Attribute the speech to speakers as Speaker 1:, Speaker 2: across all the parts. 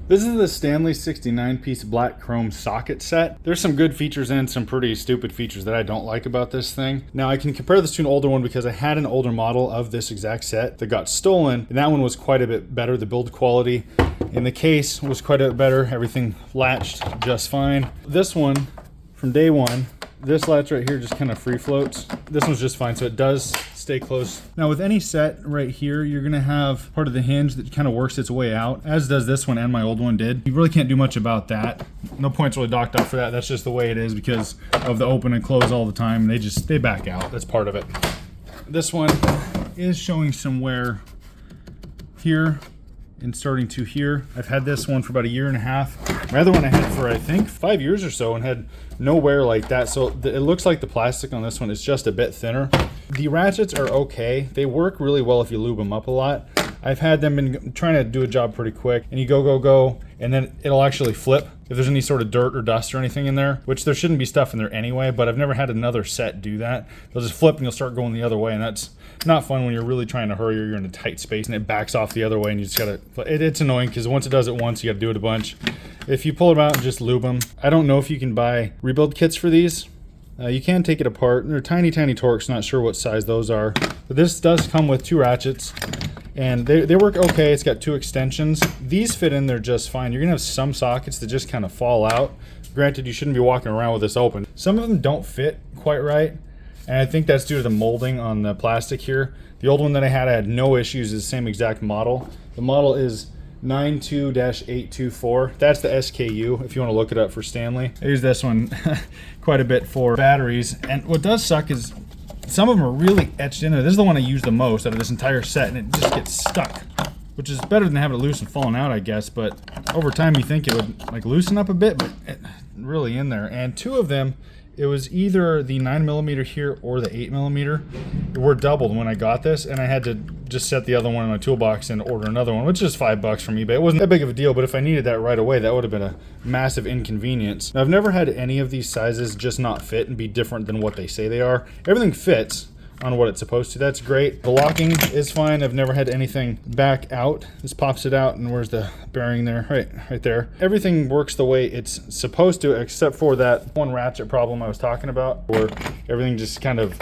Speaker 1: This is the Stanley 69-piece black chrome socket set. There's some good features and some pretty stupid features that I don't like about this thing. Now I can compare this to an older one because I had an older model of this exact set that got stolen, and that one was quite a bit better. The build quality in the case was quite a bit better. Everything latched just fine. This one, from day one, this latch right here just kind of free floats. This one's just fine, so it does stay close. Now with any set right here, you're gonna have part of the hinge that kind of works its way out, as does this one and my old one did. You really can't do much about that. No points really docked off for that. That's just the way it is because of the open and close all the time. They back out. That's part of it. This one is showing some wear here and starting to here. I've had this one for about 1.5 years. My other one I had for I think 5 years or so and had no wear like that. So it looks like the plastic on this one is just a bit thinner. The ratchets are okay. They work really well if you lube them up a lot. I've had them been trying to do a job pretty quick, and you go, and then it'll actually flip if there's any sort of dirt or dust or anything in there, which there shouldn't be stuff in there anyway, but I've never had another set do that. They'll just flip and you'll start going the other way, and that's not fun when you're really trying to hurry or you're in a tight space and it backs off the other way and you just gotta, it's annoying because once it does it once, you gotta do it a bunch. If you pull them out and just lube them, I don't know if you can buy rebuild kits for these. You can take it apart. They're tiny Torx, not sure what size those are. But this does come with 2 ratchets, and they work okay. It's got 2 extensions. These fit in there just fine. You're gonna have some sockets that just kind of fall out. Granted, you shouldn't be walking around with this open. Some of them don't fit quite right, and I think that's due to the molding on the plastic here. The old one that I had no issues. It's the same exact model. The model is 92-824. That's the SKU if you want to look it up for Stanley. I use this one quite a bit for batteries, and what does suck is some of them are really etched in there. This is the one I use the most out of this entire set, and it just gets stuck, which is better than having it loose and falling out, I guess. But over time you think it would like loosen up a bit, but it's really in there. And 2 of them, it was either the 9mm here or the 8mm. Were doubled when I got this, and I had to just set the other one in my toolbox and order another one, which is $5 from eBay. It wasn't that big of a deal, but if I needed that right away, that would have been a massive inconvenience. Now, I've never had any of these sizes just not fit and be different than what they say they are. Everything fits on what it's supposed to. That's great. The locking is fine. I've never had anything back out. This pops it out, and where's the bearing there? Right there. Everything works the way it's supposed to, except for that one ratchet problem I was talking about, where everything just kind of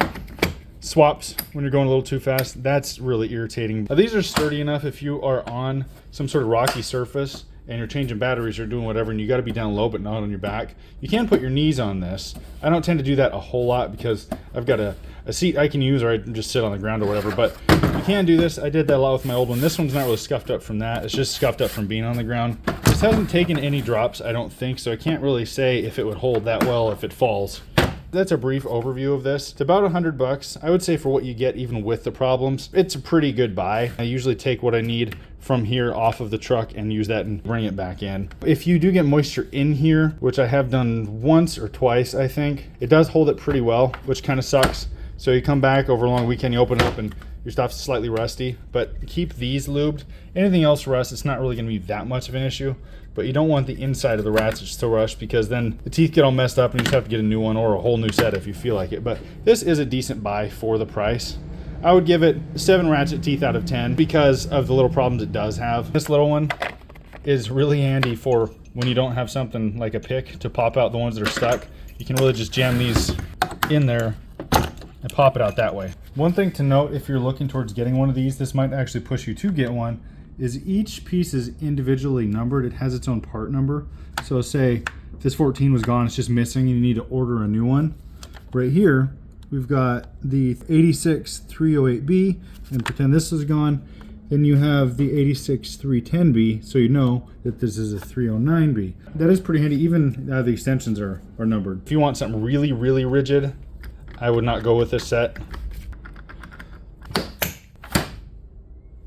Speaker 1: swaps when you're going a little too fast. That's really irritating. Now, these are sturdy enough if you are on some sort of rocky surface and you're changing batteries or doing whatever, and you got to be down low but not on your back. You can put your knees on this. I don't tend to do that a whole lot because I've got a seat I can use, or I can just sit on the ground or whatever, but you can do this. I did that a lot with my old one. This one's not really scuffed up from that. It's just scuffed up from being on the ground. This hasn't taken any drops, I don't think, so I can't really say if it would hold that well if it falls. That's a brief overview of this. It's about $100. I would say for what you get, even with the problems, it's a pretty good buy. I usually take what I need from here off of the truck and use that and bring it back in. If you do get moisture in here, which I have done once or twice, I think, it does hold it pretty well, which kind of sucks. So you come back over a long weekend, you open it up and your stuff's slightly rusty, but keep these lubed. Anything else rust, it's not really gonna be that much of an issue, but you don't want the inside of the ratchets to rust because then the teeth get all messed up and you just have to get a new one or a whole new set if you feel like it. But this is a decent buy for the price. I would give it 7 ratchet teeth out of 10 because of the little problems it does have. This little one is really handy for when you don't have something like a pick to pop out the ones that are stuck. You can really just jam these in there and pop it out that way. One thing to note if you're looking towards getting one of these, this might actually push you to get one, is each piece is individually numbered. It has its own part number. So say if this 14 was gone, it's just missing and you need to order a new one. Right here, we've got the 86308B, and pretend this is gone. Then you have the 86310B, so you know that this is a 309B. That is pretty handy, even the extensions are numbered. If you want something really rigid, I would not go with this set.